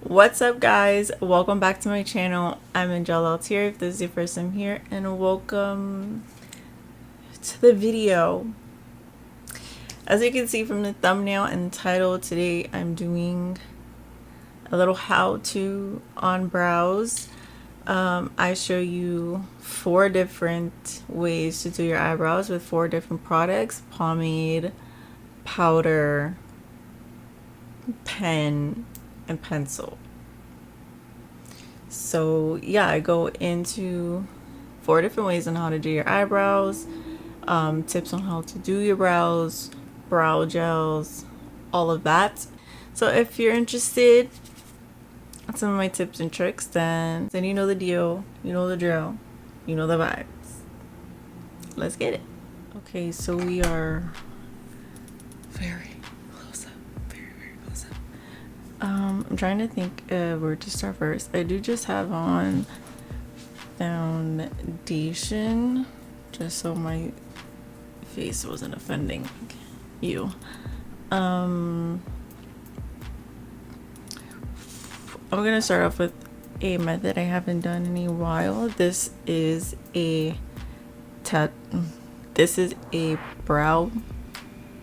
What's up, guys? Welcome back to my channel. I'm Angele Altieri if this is your first time here, and welcome to the video. As you can see from the thumbnail and title, today I'm doing a little how-to on brows. I show you 4 different ways to do your eyebrows with 4 different products: pomade, powder, pen, and pencil. So yeah, I go into 4 different ways on how to do your eyebrows, tips on how to do your brows, brow gels, all of that. So if you're interested in some of my tips and tricks, then you know the deal, you know the drill, you know the vibes. Let's get it. Okay, so we are very close up. I'm trying to think where to start first. I do just have on foundation, just so my face wasn't offending you. I'm gonna start off with a method I haven't done in a while. This is a brow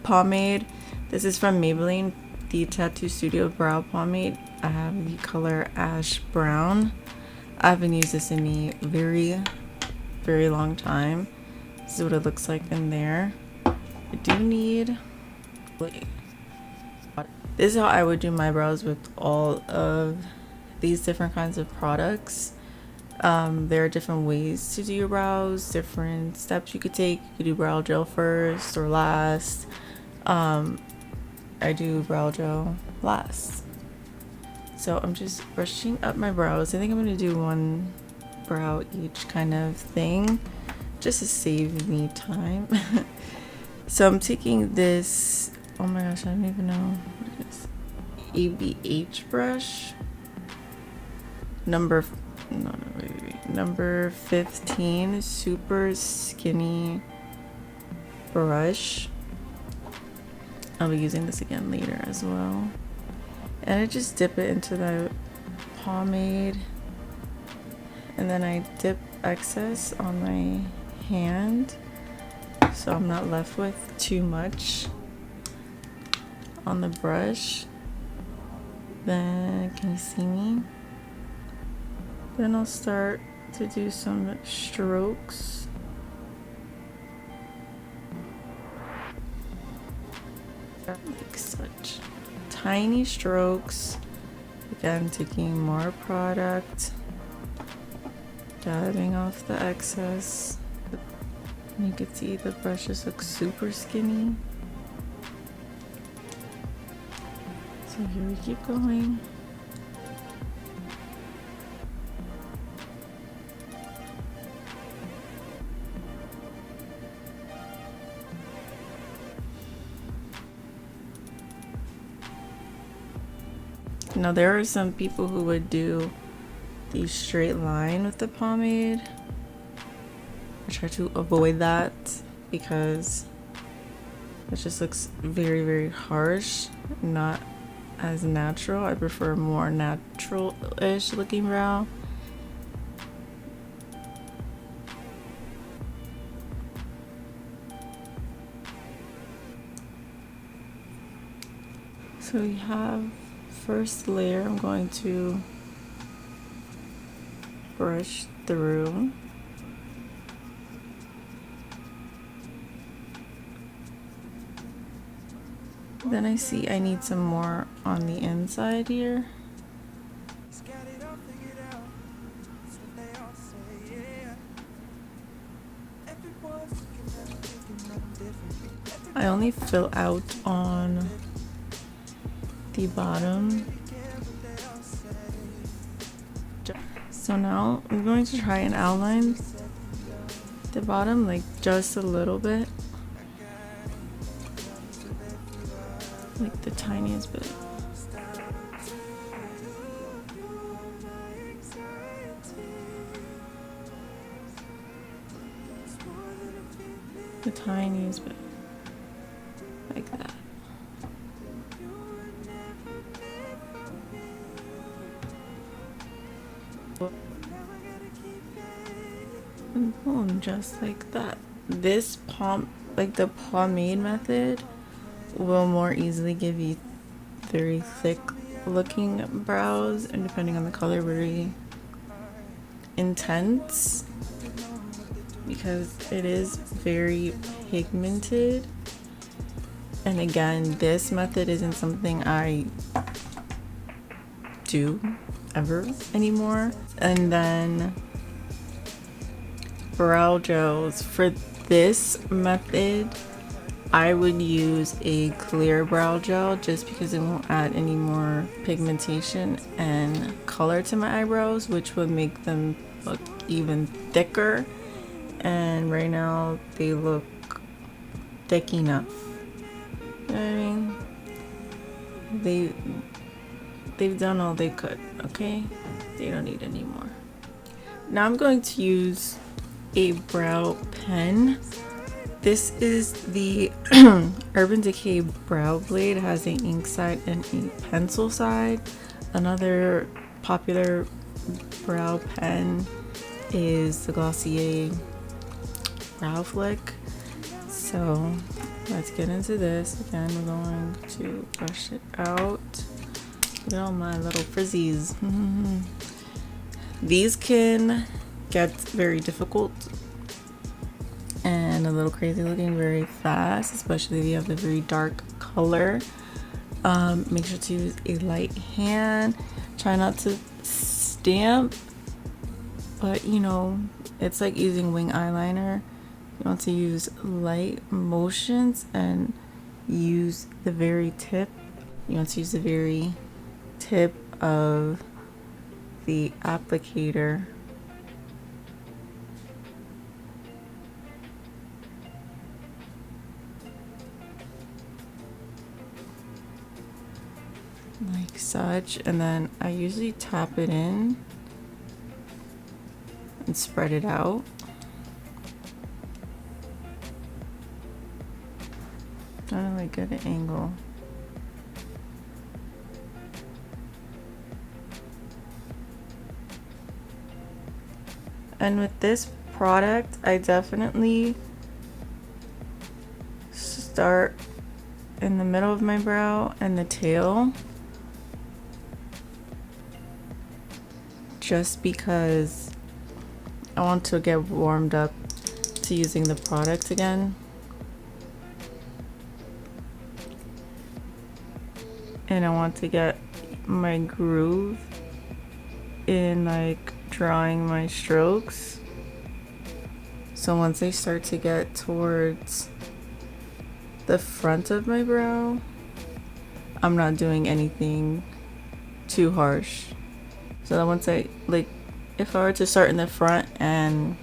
pomade. This is from Maybelline, the Tattoo Studio Brow Pomade. I have the color Ash Brown. I haven't used this in a very long time. This is what it looks like in there. I do need... This is how I would do my brows with all of these different kinds of products. There are different ways to do your brows, different steps you could take. You could do brow gel first or last. I do brow gel last. So I'm just brushing up my brows. I think I'm going to do one brow each kind of thing, just to save me time. So I'm taking this, oh my gosh, I don't even know what it is. ABH brush. Number 15, super skinny brush. I'll be using this again later as well. And I just dip it into the pomade, and then I dip excess on my hand so I'm not left with too much on the brush. Then, can you see me? Then I'll start to do some strokes. Like such. Tiny strokes. Again, taking more product, dabbing off the excess. And you can see the brushes look super skinny. So here we keep going. Now there are some people who would do the straight line with the pomade. I try to avoid that because it just looks very harsh, not as natural. I prefer more natural-ish looking brow. So we have first layer. I'm going to brush through. Then I see I need some more on the inside here. I only fill out on the bottom. So now I'm going to try and outline the bottom, like just a little bit, like the tiniest bit. The tiniest bit, like that. And boom, just like that. This like the pomade method will more easily give you very thick looking brows, and depending on the color, very intense, because it is very pigmented. And again, this method isn't something I do ever anymore. And then brow gels. For this method, I would use a clear brow gel just because it won't add any more pigmentation and color to my eyebrows, which would make them look even thicker. And right now they look thick enough. You know what I mean? They've done all they could, okay? They don't need any more. Now I'm going to use a brow pen. This is the Urban Decay Brow Blade. It has an ink side and a pencil side. Another popular brow pen is the Glossier Brow Flick. So let's get into this. Again, we're going to brush it out. Look at all my little frizzies. These can get very difficult and a little crazy looking very fast, especially if you have the very dark color. Make sure to use a light hand. Try not to stamp, but you know, it's like using wing eyeliner. You want to use light motions and use the very tip. You want to use the very tip of the applicator. Like such, and then I usually tap it in and spread it out. Trying to like get an angle. And with this product, I definitely start in the middle of my brow and the tail, just because I want to get warmed up to using the product again. And I want to get my groove in like drawing my strokes. So once I start to get towards the front of my brow, I'm not doing anything too harsh. So that once I like, if I were to start in the front and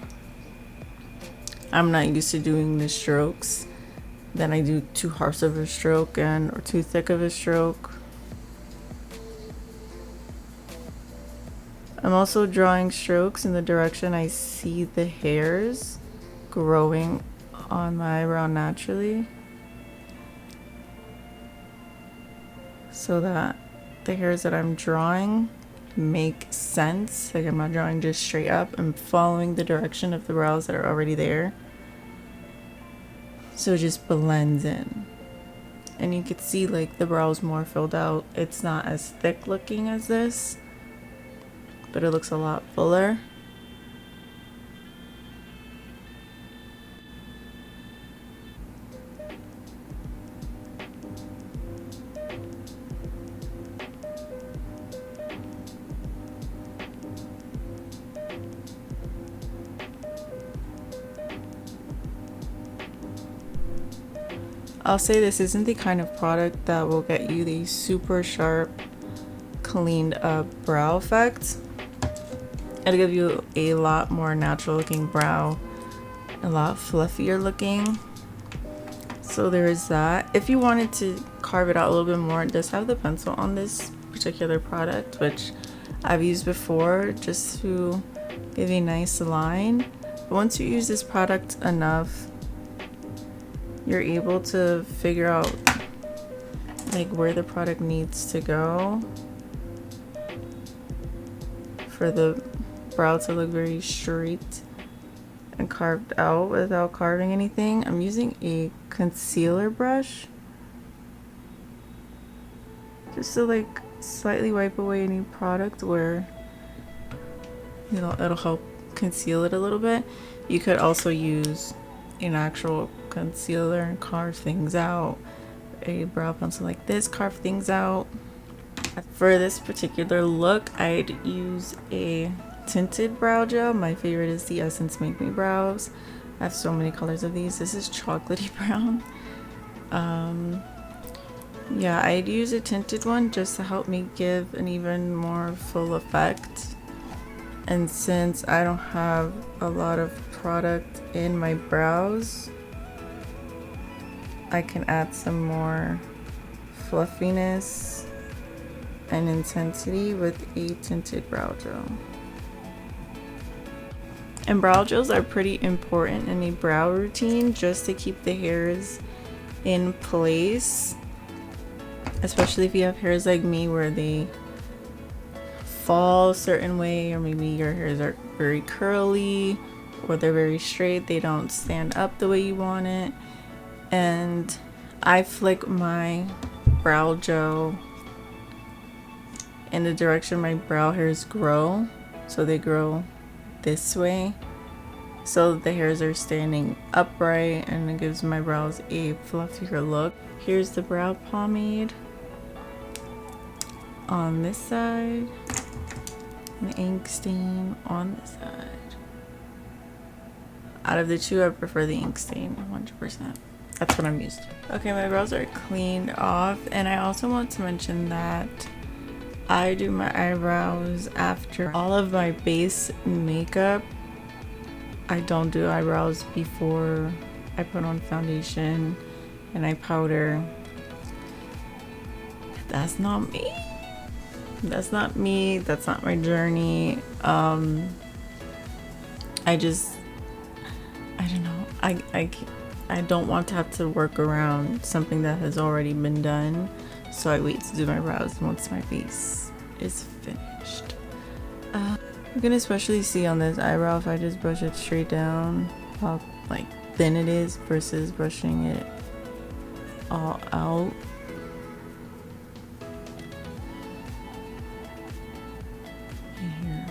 I'm not used to doing the strokes, then I do too harsh of a stroke or too thick of a stroke. I'm also drawing strokes in the direction I see the hairs growing on my eyebrow naturally, so that the hairs that I'm drawing make sense. Like I'm not drawing just straight up, I'm following the direction of the brows that are already there, so it just blends in. And you can see like the brows more filled out. It's not as thick looking as this, but it looks a lot fuller. I'll say this isn't the kind of product that will get you the super sharp, cleaned up brow effect. It'll give you a lot more natural looking brow, a lot fluffier looking. So there is that. If you wanted to carve it out a little bit more, it does have the pencil on this particular product, which I've used before just to give a nice line. But once you use this product enough, you're able to figure out like where the product needs to go for the brow to look very straight and carved out without carving anything. I'm using a concealer brush just to like slightly wipe away any product where, you know, it'll help conceal it a little bit. You could also use an actual concealer and carve things out. A brow pencil like this, carve things out. For this particular look, I'd use a tinted brow gel. My favorite is the Essence Make Me Brows. I have so many colors of these. This is chocolatey brown. Yeah, I'd use a tinted one just to help me give an even more full effect. And since I don't have a lot of product in my brows, I can add some more fluffiness and intensity with a tinted brow gel. And brow gels are pretty important in a brow routine just to keep the hairs in place, especially if you have hairs like me where they fall a certain way, or maybe your hairs are very curly or they're very straight, they don't stand up the way you want it. And I flick my brow gel in the direction my brow hairs grow, so they grow this way, so the hairs are standing upright, and it gives my brows a fluffier look. Here's the brow pomade on this side, an ink stain on this side. Out of the two, I prefer the ink stain 100%. That's what I'm used to. Okay, my brows are cleaned off, and I also want to mention that I do my eyebrows after all of my base makeup. I don't do eyebrows before I put on foundation and I powder. That's not me. That's not me. That's not my journey. I don't know. I don't want to have to work around something that has already been done. So I wait to do my brows once my face is finished. You can especially see on this eyebrow if I just brush it straight down how like thin it is versus brushing it all out. Here.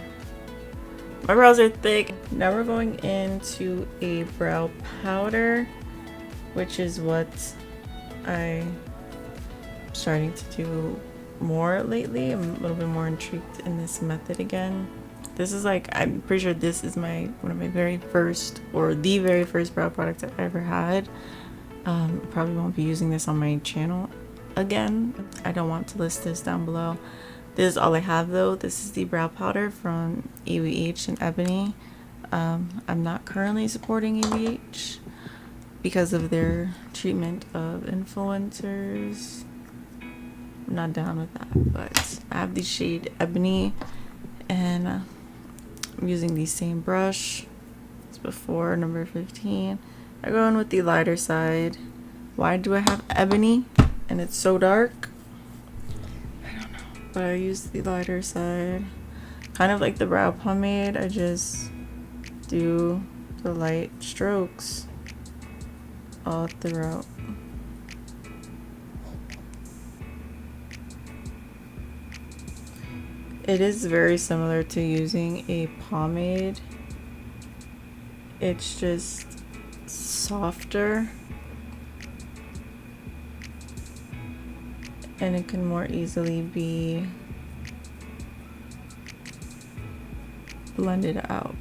My brows are thick. Now we're going into a brow powder, which is what I'm starting to do more lately. I'm a little bit more intrigued in this method again. This is like, I'm pretty sure this is one of my very first, or the very first brow products I ever had. Probably won't be using this on my channel again. I don't want to list this down below. This is all I have though. This is the brow powder from ABH and Ebony. I'm not currently supporting ABH because of their treatment of influencers. I'm not down with that, but I have the shade Ebony, and I'm using the same brush as before, number 15. I go in with the lighter side. Why do I have Ebony and it's so dark? I don't know, but I use the lighter side. Kind of like the brow pomade, I just do the light strokes all throughout. It is very similar to using a pomade. It's just softer and it can more easily be blended out.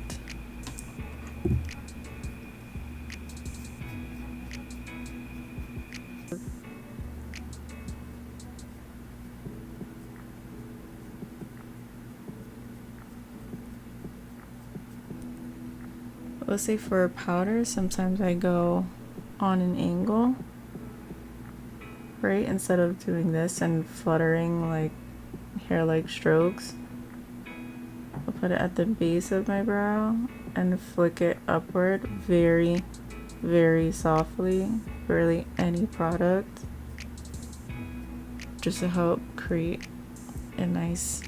Let's say for powder, sometimes I go on an angle, right? Instead of doing this and fluttering like hair-like strokes, I'll put it at the base of my brow and flick it upward very, very softly, barely any product, just to help create a nice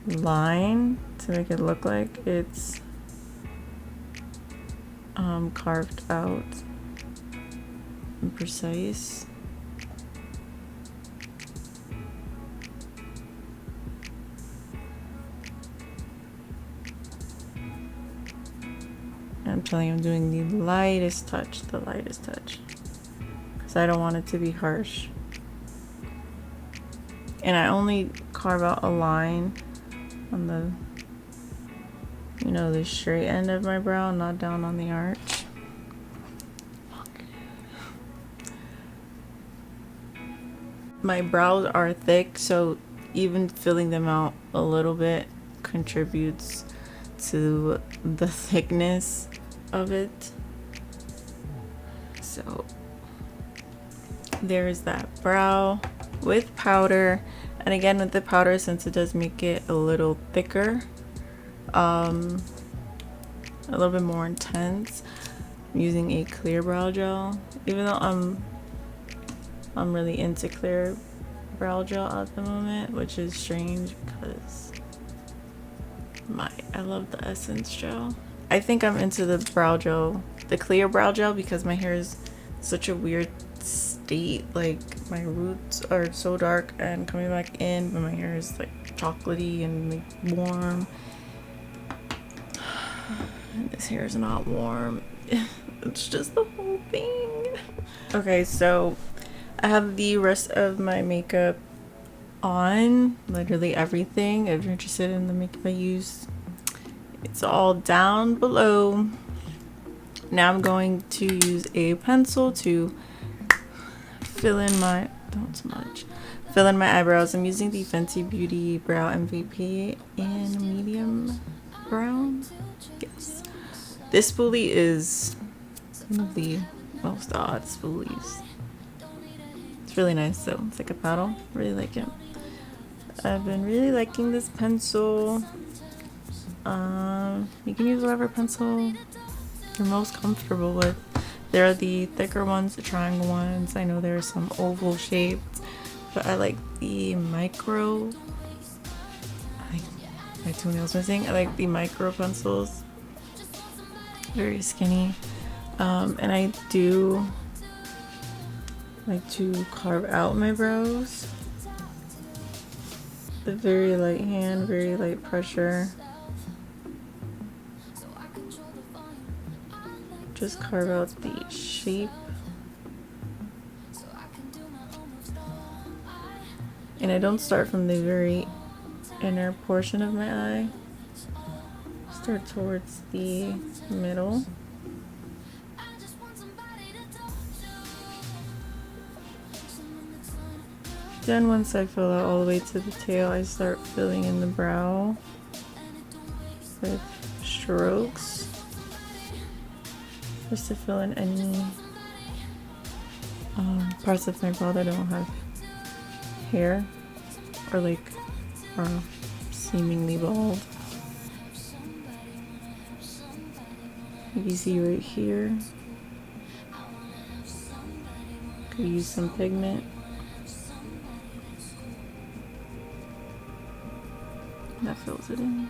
line to make it look like it's carved out and precise. I'm telling you, I'm doing the lightest touch, because I don't want it to be harsh. And I only carve out a line on the, you know, the straight end of my brow, not down on the arch. My brows are thick, so even filling them out a little bit contributes to the thickness of it. So there's that brow with powder. And again, with the powder, since it does make it a little thicker, a little bit more intense, I'm using a clear brow gel. Even though I'm really into clear brow gel at the moment, which is strange because I love the Essence gel. I think I'm into the brow gel, the clear brow gel, because my hair is such a weird state. Like, my roots are so dark and coming back in, but my hair is like chocolatey and like warm. And this hair is not warm. It's just the whole thing. Okay, so I have the rest of my makeup on, literally everything. If you're interested in the makeup I use, it's all down below. Now I'm going to use a pencil to fill in my, fill in my eyebrows. I'm using the Fenty Beauty Brow MVP in medium brown. Yes. This spoolie is one of the most odd spoolies. It's really nice though. It's like a paddle. Really like it. I've been really liking this pencil. You can use whatever pencil you're most comfortable with. There are the thicker ones, the triangle ones. I know there are some oval shaped, but I like the micro. I think my toenail's missing. I like the micro pencils. Very skinny. And I do like to carve out my brows. The very light hand, very light pressure. Just carve out the shape. And I don't start from the very inner portion of my eye. Start towards the middle. Then once I fill out all the way to the tail, I start filling in the brow with strokes, just to fill in any parts of my brow that don't have hair or like are seemingly bald. You see right here, could use some pigment. That fills it in.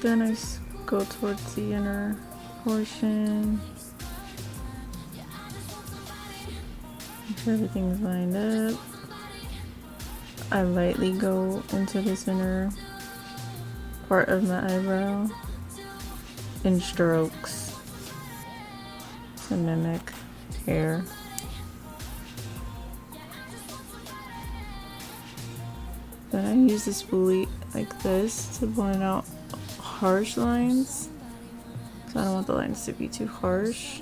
Then I go towards the inner portion. Make sure everything's lined up. I lightly go into this inner part of my eyebrow in strokes to mimic hair. Then I use the spoolie like this to blend out harsh lines. So I don't want the lines to be too harsh.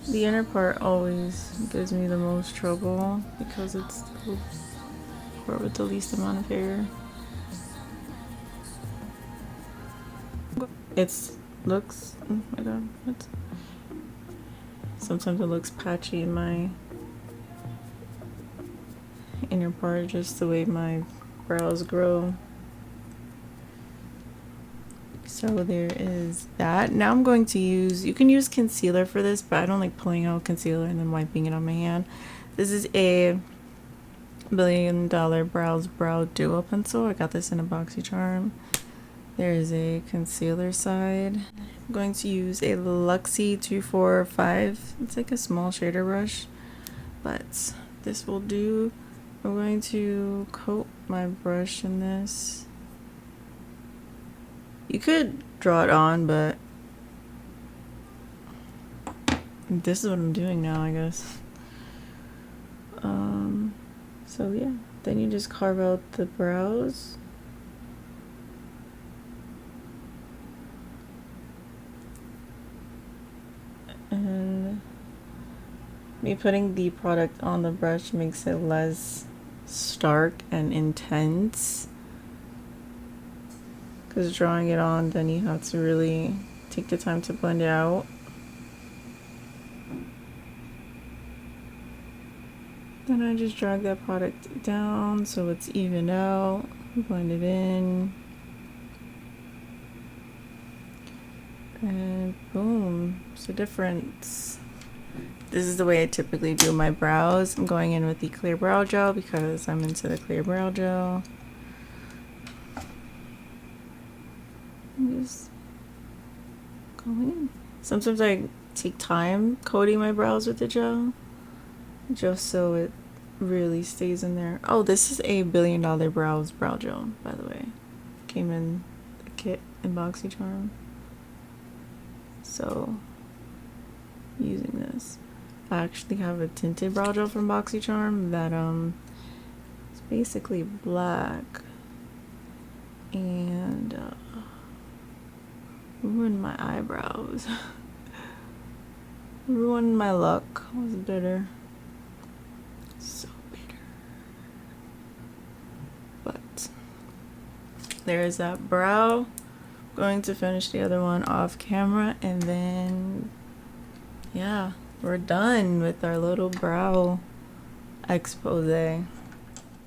The inner part always gives me the most trouble because it's the part with the least amount of hair. Looks, oh my god, sometimes it looks patchy in my inner part, just the way my brows grow. So there is that. Now I'm going to use, you can use concealer for this, but I don't like pulling out concealer and then wiping it on my hand. This is a $1 Billion Brows Brow Duo pencil. I got this in a Boxycharm. There is a concealer side. I'm going to use a Luxie 245. It's like a small shader brush, but this will do. I'm going to coat my brush in this. You could draw it on, but this is what I'm doing now, I guess. So yeah, then you just carve out the brows. And me putting the product on the brush makes it less stark and intense. Because drawing it on, then you have to really take the time to blend it out. Then I just drag that product down so it's even out, blend it in, and boom, it's a difference. This is the way I typically do my brows. I'm going in with the clear brow gel because I'm into the clear brow gel. I'm just going in. Sometimes I take time coating my brows with the gel, just so it really stays in there. Oh, this is a $1 Billion Brows Brow Gel, by the way. Came in the kit in Boxycharm. So, using this. I actually have a tinted brow gel from Boxycharm that it's basically black and ruined my eyebrows. Ruined my luck. It was bitter. So bitter. But there is that brow. Going to finish the other one off camera, and then yeah, we're done with our little brow expose.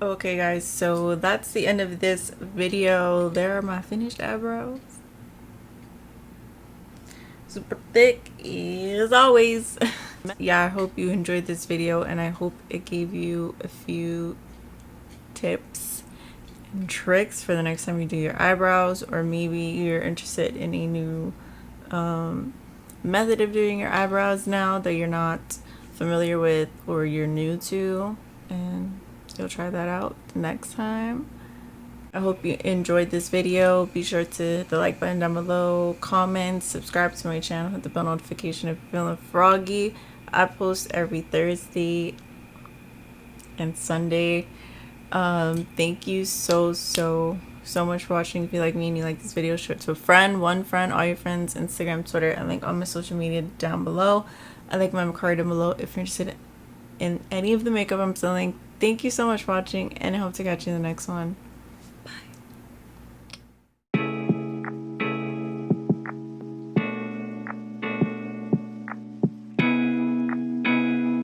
Okay guys, so that's the end of this video. There are my finished eyebrows. Super thick as always. Yeah, I hope you enjoyed this video, and I hope it gave you a few tips and tricks for the next time you do your eyebrows, or maybe you're interested in a new method of doing your eyebrows now that you're not familiar with or you're new to, and you'll try that out next time. I hope you enjoyed this video. Be sure to hit the like button down below, comment, subscribe to my channel, hit the bell notification if you're feeling froggy. I post every Thursday and Sunday. Thank you so much for watching. If you like me and you like this video, show it to a friend, one friend, all your friends, Instagram, Twitter, and link all my social media down below. I like my card down below if you're interested in any of the makeup I'm selling. Thank you so much for watching, and I hope to catch you in the next one.